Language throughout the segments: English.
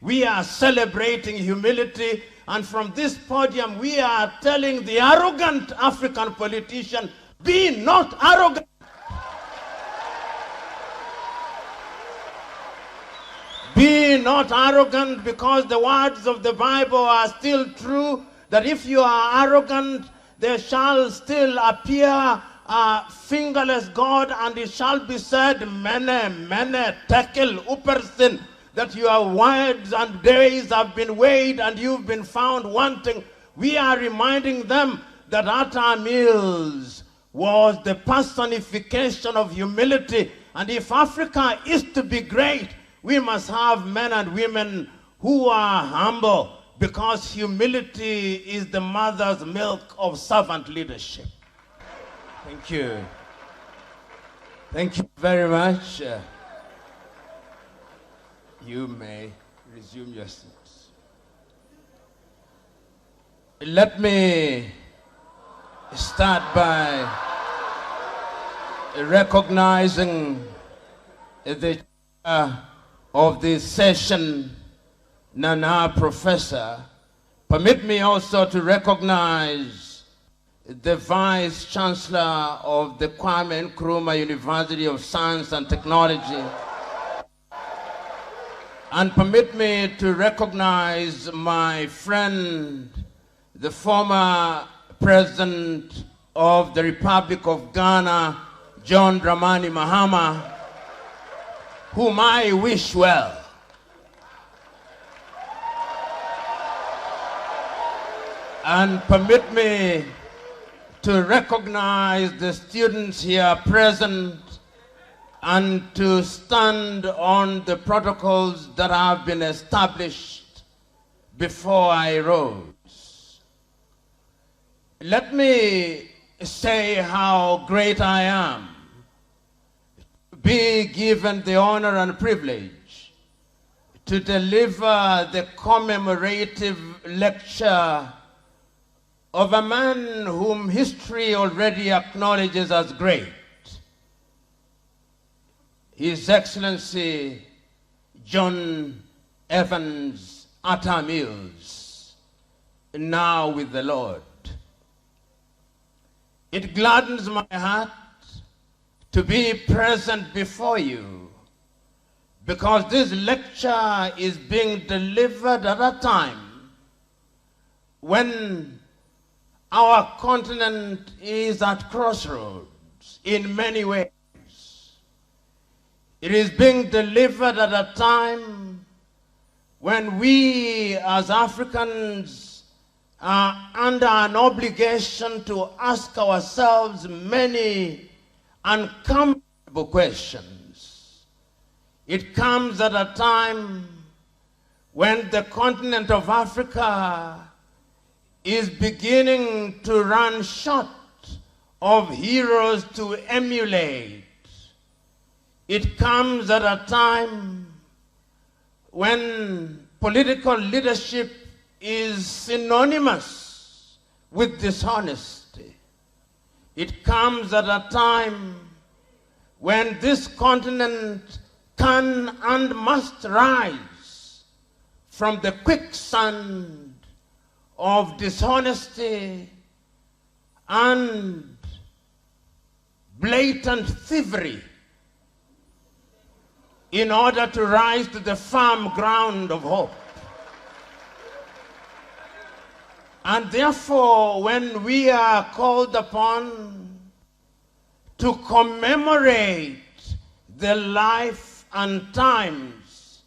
We are celebrating humility, and from this podium we are telling the arrogant African politician, be not arrogant. Be not arrogant, because the words of the Bible are still true, that if you are arrogant, there shall still appear a fingerless God, and it shall be said, mene, tekel, upersin, that your words and days have been weighed and you've been found wanting. We are reminding them that Atta Mills was the personification of humility, and if Africa is to be great, we must have men and women who are humble, because humility is the mother's milk of servant leadership. Thank you. Thank you very much. You may resume your seats. Let me start by recognizing the chair of this session, Nana Professor. Permit me also to recognize the Vice Chancellor of the Kwame Nkrumah University of Science and Technology. And permit me to recognize my friend, the former President of the Republic of Ghana, John Dramani Mahama, whom I wish well. And permit me to recognize the students here present and to stand on the protocols that have been established before I rose. Let me say how great I am to be given the honor and privilege to deliver the commemorative lecture of a man whom history already acknowledges as great, His Excellency John Evans Atta Mills, now with the Lord. It gladdens my heart to be present before you, because this lecture is being delivered at a time when our continent is at crossroads in many ways. It is being delivered at a time when we as Africans are under an obligation to ask ourselves many uncomfortable questions. It comes at a time when the continent of Africa is beginning to run short of heroes to emulate. It comes at a time when political leadership is synonymous with dishonesty. It comes at a time when this continent can and must rise from the quicksand of dishonesty and blatant thievery in order to rise to the firm ground of hope. And therefore, when we are called upon to commemorate the life and times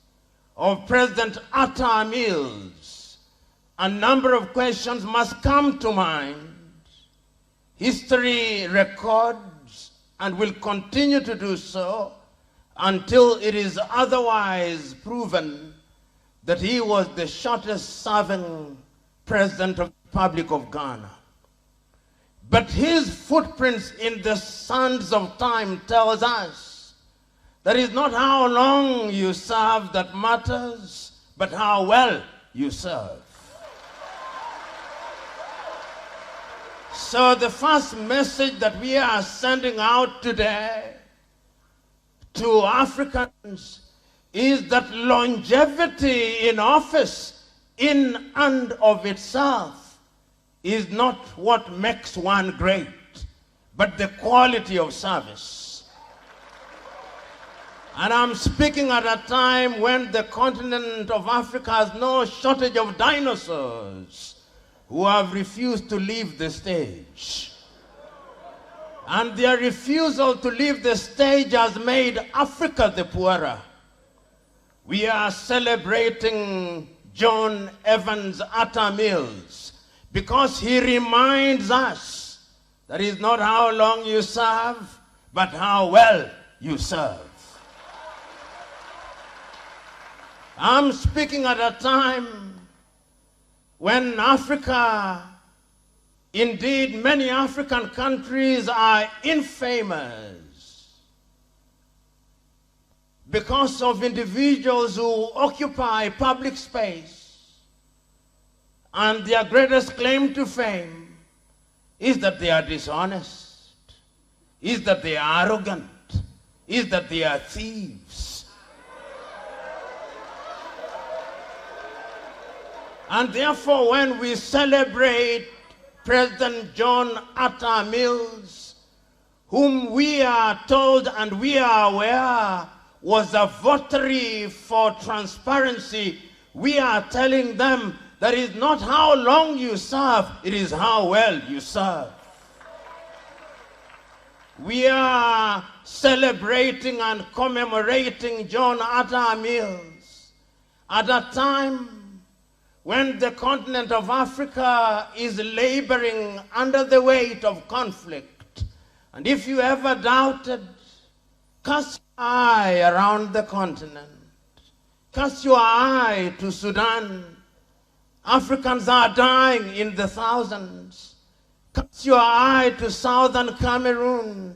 of President Atta Mills, a number of questions must come to mind. History records and will continue to do so until it is otherwise proven that he was the shortest serving president of the Republic of Ghana. But his footprints in the sands of time tells us that it's not how long you serve that matters, but how well you serve. So the first message that we are sending out today to Africans is that longevity in office in and of itself is not what makes one great, but the quality of service. And I'm speaking at a time when the continent of Africa has no shortage of dinosaurs who have refused to leave the stage. And their refusal to leave the stage has made Africa the poorer. We are celebrating John Evans Atta Mills because he reminds us that it's not how long you serve, but how well you serve. I'm speaking at a time when Africa, indeed many African countries, are infamous because of individuals who occupy public space, and their greatest claim to fame is that they are dishonest, is that they are arrogant, is that they are thieves. And therefore, when we celebrate President John Atta Mills, whom we are told and we are aware was a votary for transparency, we are telling them that it is not how long you serve, it is how well you serve. We are celebrating and commemorating John Atta Mills at a time when the continent of Africa is laboring under the weight of conflict. And if you ever doubted, cast your eye around the continent. Cast your eye to Sudan. Africans are dying in the thousands. Cast your eye to southern Cameroon.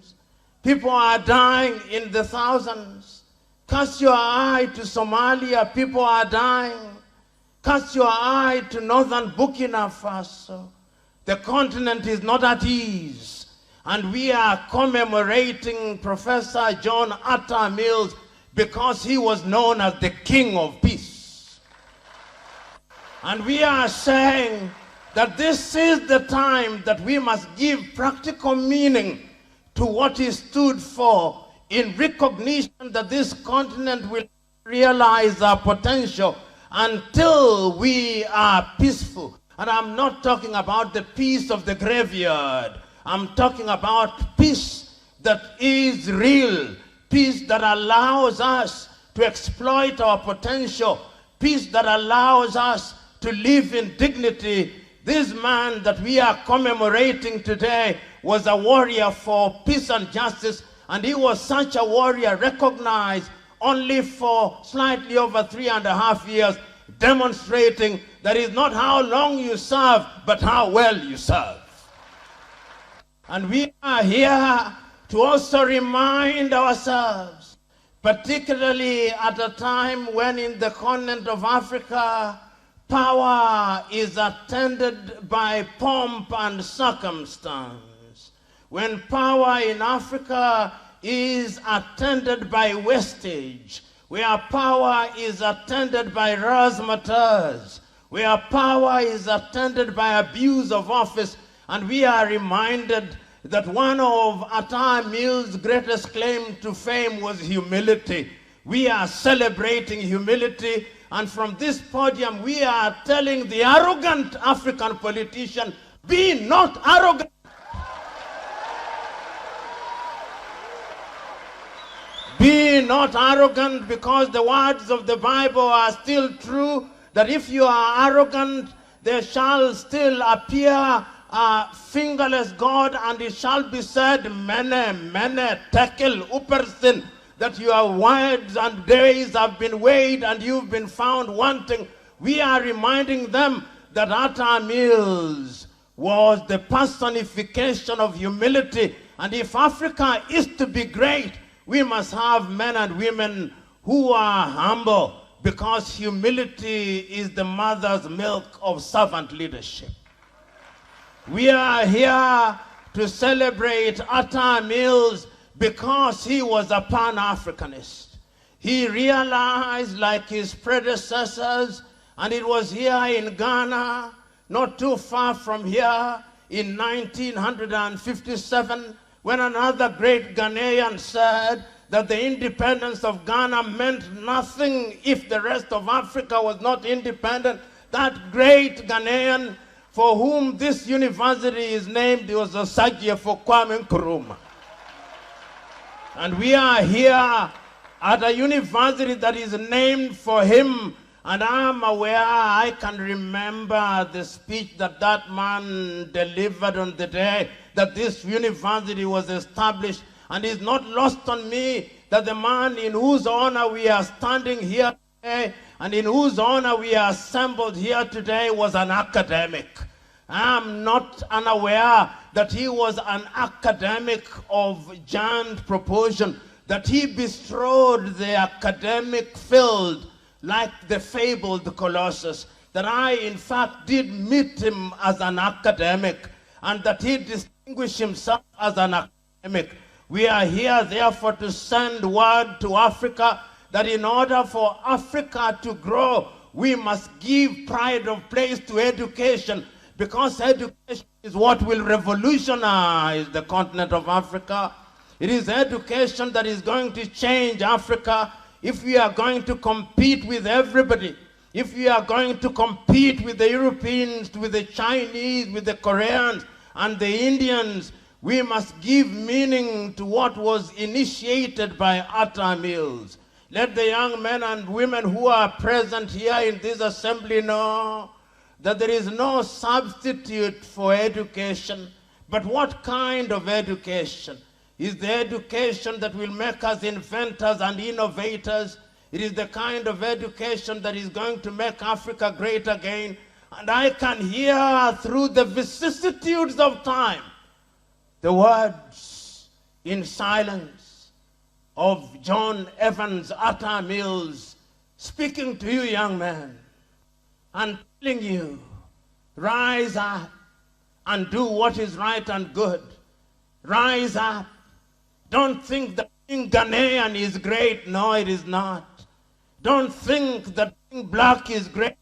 People are dying in the thousands. Cast your eye to Somalia. People are dying. Cast your eye to northern Burkina Faso. The continent is not at ease. And we are commemorating Professor John Atta Mills because he was known as the King of Peace. And we are saying that this is the time that we must give practical meaning to what he stood for, in recognition that this continent will realize our potential until we are peaceful. And I'm not talking about the peace of the graveyard. I'm talking about peace that is real, peace that allows us to exploit our potential, peace that allows us to live in dignity. This man that we are commemorating today was a warrior for peace and justice, and he was such a warrior recognized only for slightly over 3.5 years, demonstrating that it's not how long you serve, but how well you serve. And we are here to also remind ourselves, particularly at a time when in the continent of Africa, power is attended by pomp and circumstance. When power in Africa is attended by wastage, where power is attended by razzmatazz, where power is attended by abuse of office, and we are reminded that one of Atta Mills' greatest claim to fame was humility. We are celebrating humility, and from this podium we are telling the arrogant African politician, be not arrogant. Be not arrogant, because the words of the Bible are still true, that if you are arrogant, there shall still appear a fingerless God, and it shall be said, mene, tekel, upersin, that your words and days have been weighed and you've been found wanting. We are reminding them that Atta Mills was the personification of humility, and if Africa is to be great, we must have men and women who are humble, because humility is the mother's milk of servant leadership. We are here to celebrate Atta Mills because he was a Pan-Africanist. He realized, like his predecessors, and it was here in Ghana, not too far from here, in 1957, when another great Ghanaian said that the independence of Ghana meant nothing if the rest of Africa was not independent. That great Ghanaian for whom this university is named was Osagie for Kwame Nkrumah. And we are here at a university that is named for him. And I'm aware, I can remember the speech that that man delivered on the day that this university was established. And it's not lost on me that the man in whose honor we are standing here today and in whose honor we are assembled here today was an academic. I'm not unaware that he was an academic of giant proportion, that he bestrode the academic field like the fabled Colossus, that I, in fact, did meet him as an academic, and that he distinguished himself as an academic. We are here, therefore, to send word to Africa that in order for Africa to grow, we must give pride of place to education, because education is what will revolutionize the continent of Africa. It is education that is going to change Africa. If we are going to compete with everybody, if we are going to compete with the Europeans, with the Chinese, with the Koreans, and the Indians, we must give meaning to what was initiated by Atta Mills. Let the young men and women who are present here in this assembly know that there is no substitute for education. But what kind of education? Is the education that will make us inventors and innovators. It is the kind of education that is going to make Africa great again. And I can hear through the vicissitudes of time the words in silence of John Evans Atta Mills speaking to you, young men, and telling you, rise up and do what is right and good. Rise up. Don't think that being Ghanaian is great. No, it is not. Don't think that being black is great.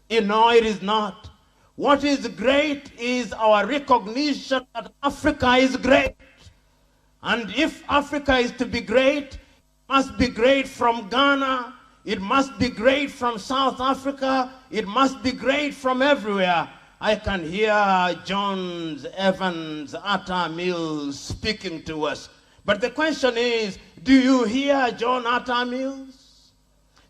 No, it is not. What is great is our recognition that Africa is great. And if Africa is to be great, it must be great from Ghana. It must be great from South Africa. It must be great from everywhere. I can hear John Evans Atta Mills speaking to us. But the question is, do you hear John Atta Mills?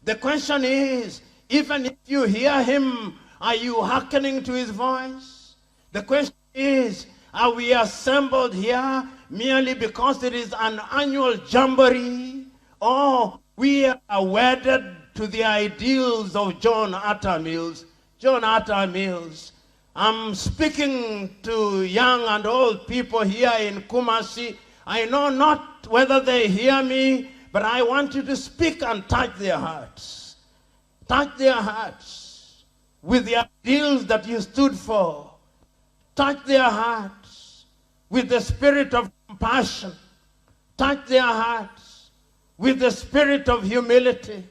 The question is, even if you hear him, are you hearkening to his voice? The question is, are we assembled here merely because it is an annual jamboree, or we are wedded to the ideals of John Atta Mills? John Atta Mills. I'm speaking to young and old people here in Kumasi. I know not whether they hear me, but I want you to speak and touch their hearts. Touch their hearts with the ideals that you stood for. Touch their hearts with the spirit of compassion. Touch their hearts with the spirit of humility.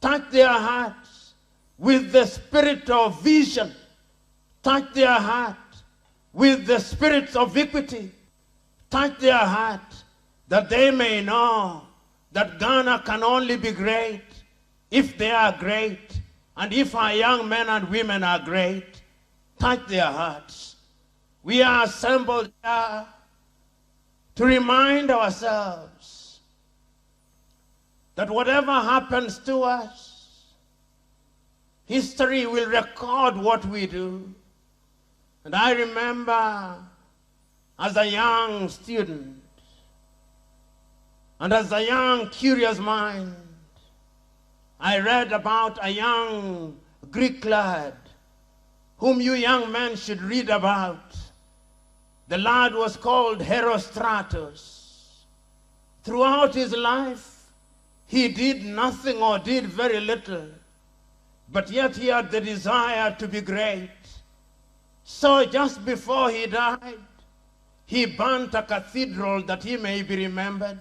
Touch their hearts with the spirit of vision. Touch their heart with the spirit of equity. Touch their heart that they may know that Ghana can only be great if they are great, and if our young men and women are great. Touch their hearts. We are assembled here to remind ourselves that whatever happens to us, history will record what we do. And I remember as a young student and as a young curious mind, I read about a young Greek lad whom you young men should read about. The lad was called Herostratus. Throughout his life, he did nothing or did very little, but yet he had the desire to be great. So just before he died, he burnt a cathedral that he may be remembered.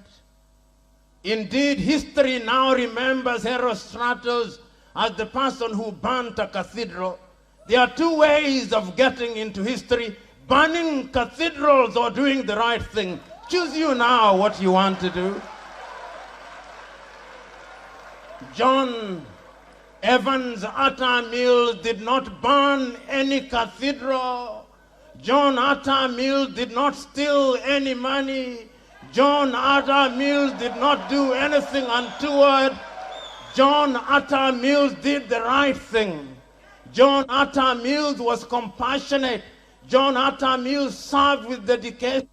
Indeed, history now remembers Herostratus as the person who burnt a cathedral. There are two ways of getting into history: burning cathedrals or doing the right thing. Choose you now what you want to do. John Evans Atta Mills did not burn any cathedral. John Atta Mills did not steal any money. John Atta Mills did not do anything untoward. John Atta Mills did the right thing. John Atta Mills was compassionate. John Atta Mills served with dedication.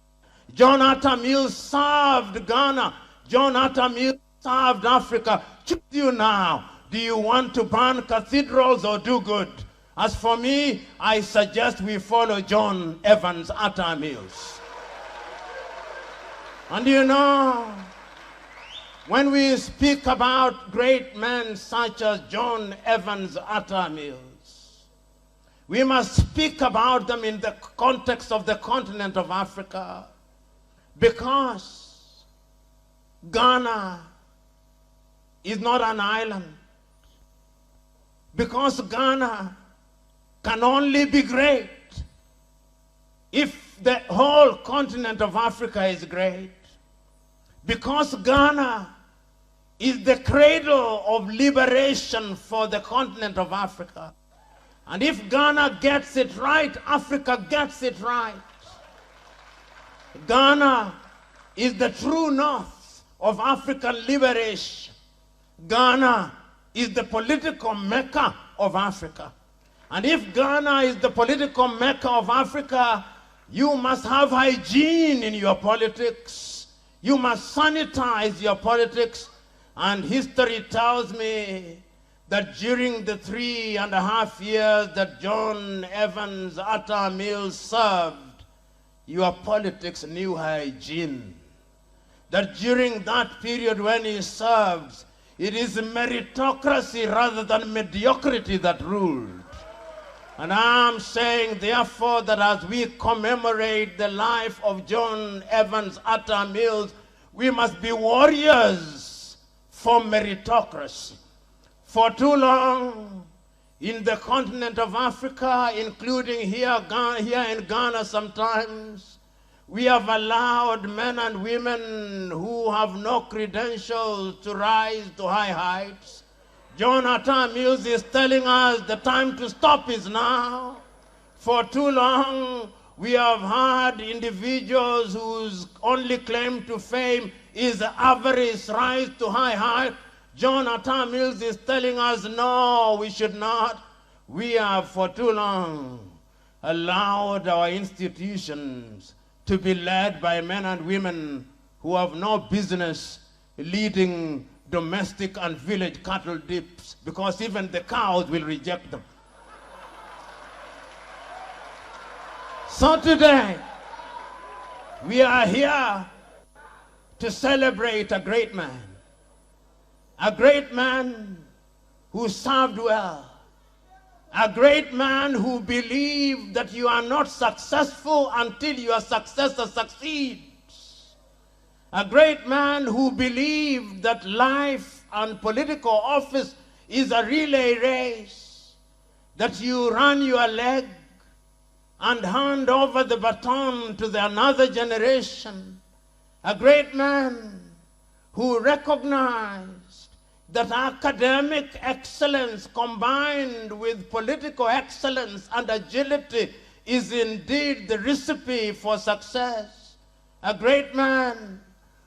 John Atta Mills served Ghana. John Atta Mills served Africa. Choose you now. Do you want to burn cathedrals or do good? As for me, I suggest we follow John Evans Atta Mills. And you know, when we speak about great men such as John Evans Atta Mills, we must speak about them in the context of the continent of Africa, because Ghana is not an island. Because Ghana can only be great if the whole continent of Africa is great. Because Ghana is the cradle of liberation for the continent of Africa. And if Ghana gets it right, Africa gets it right. Ghana is the true north of African liberation. Ghana is the political mecca of Africa. And if Ghana is the political mecca of Africa, you must have hygiene in your politics. You must sanitize your politics. And history tells me that during the 3.5 years that John Evans Atta Mills served, your politics knew hygiene. That during that period when he served, it is meritocracy rather than mediocrity that ruled. And I'm saying, therefore, that as we commemorate the life of John Evans Atta Mills, we must be warriors for meritocracy. For too long, in the continent of Africa, including here in Ghana sometimes, we have allowed men and women who have no credentials to rise to high heights. John Atta Mills is telling us the time to stop is now. For too long, we have had individuals whose only claim to fame is avarice rise to high height. John Atta Mills is telling us, no, we should not. We have for too long allowed our institutions to be led by men and women who have no business leading domestic and village cattle dips, because even the cows will reject them. So today, we are here to celebrate a great man who served well, a great man who believed that you are not successful until your successor succeeds. A great man who believed that life and political office is a relay race, that you run your leg and hand over the baton to another generation. A great man who recognized that academic excellence combined with political excellence and agility is indeed the recipe for success. A great man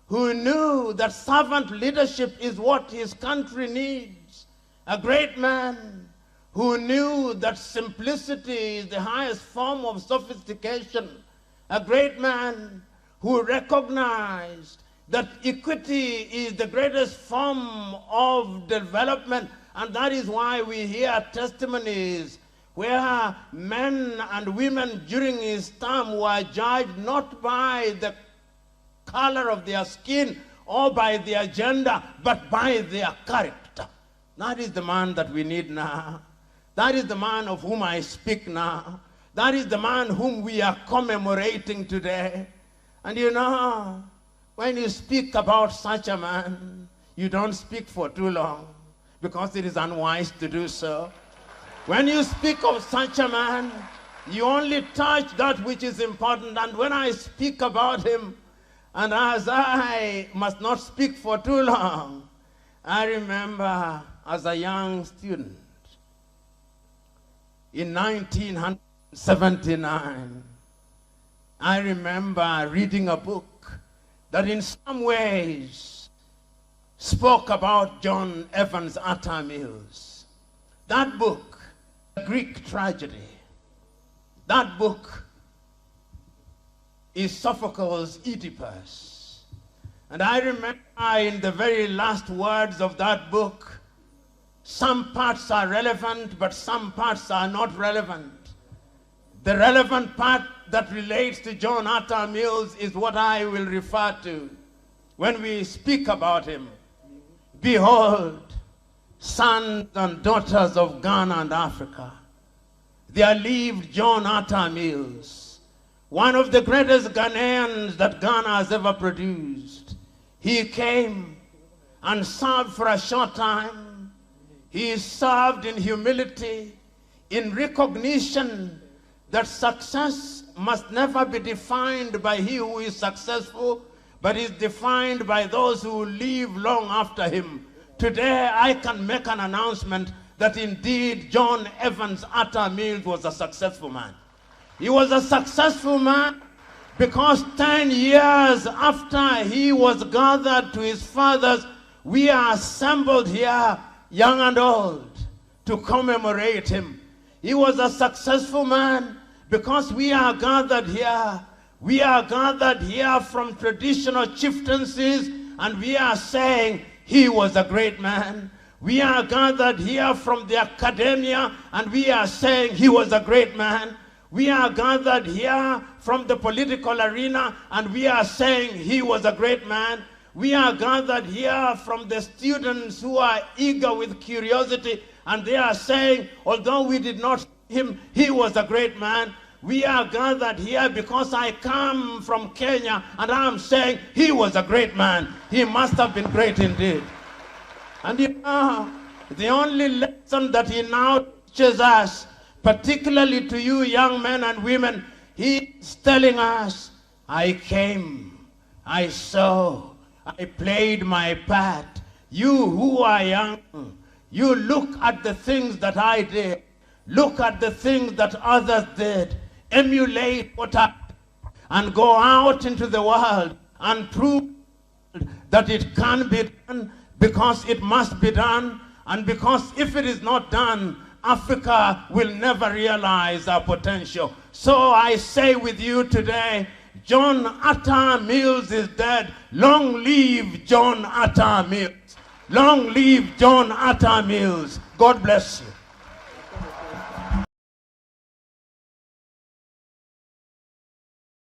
who knew that servant leadership is what his country needs. A great man who knew that simplicity is the highest form of sophistication. A great man who recognized that equity is the greatest form of development, and that is why we hear testimonies where men and women during his term were judged not by the color of their skin or by their gender, but by their character. That is the man that we need now. That is the man of whom I speak now. That is the man whom we are commemorating today. And you know, when you speak about such a man, you don't speak for too long because it is unwise to do so. When you speak of such a man, you only touch that which is important. And when I speak about him, and as I must not speak for too long, I remember as a young student in 1979, I remember reading a book that in some ways spoke about John Evans Atta Mills. That book, a Greek tragedy, that book is Sophocles' Oedipus. And I remember in the very last words of that book, some parts are relevant, but some parts are not relevant. The relevant part that relates to John Atta Mills is what I will refer to when we speak about him. Behold, sons and daughters of Ghana and Africa, there lived John Atta Mills, one of the greatest Ghanaians that Ghana has ever produced. He came and served for a short time. He served in humility, in recognition that success must never be defined by he who is successful, but is defined by those who live long after him. Today, I can make an announcement that indeed John Evans Atta Mills was a successful man. He was a successful man because 10 years after he was gathered to his fathers, we are assembled here, young and old, to commemorate him. He was a successful man because we are gathered here. We are gathered here from traditional chieftaincies, and we are saying he was a great man. We are gathered here from the academia, and we are saying he was a great man. We are gathered here from the political arena, and we are saying he was a great man. We are gathered here from the students who are eager with curiosity, and they are saying, although we did not see him, he was a great man. We are gathered here because I come from Kenya, and I'm saying he was a great man. He must have been great indeed. And you know, the only lesson that he now teaches us, particularly to you young men and women, he is telling us, I came, I saw, I played my part. You who are young, you look at the things that I did. Look at the things that others did. Emulate what I did, and go out into the world and prove that it can be done, because it must be done, and because if it is not done, Africa will never realize our potential. So I say with you today, John Atta Mills is dead. Long live John Atta Mills. Long live John Atta Mills. God bless you.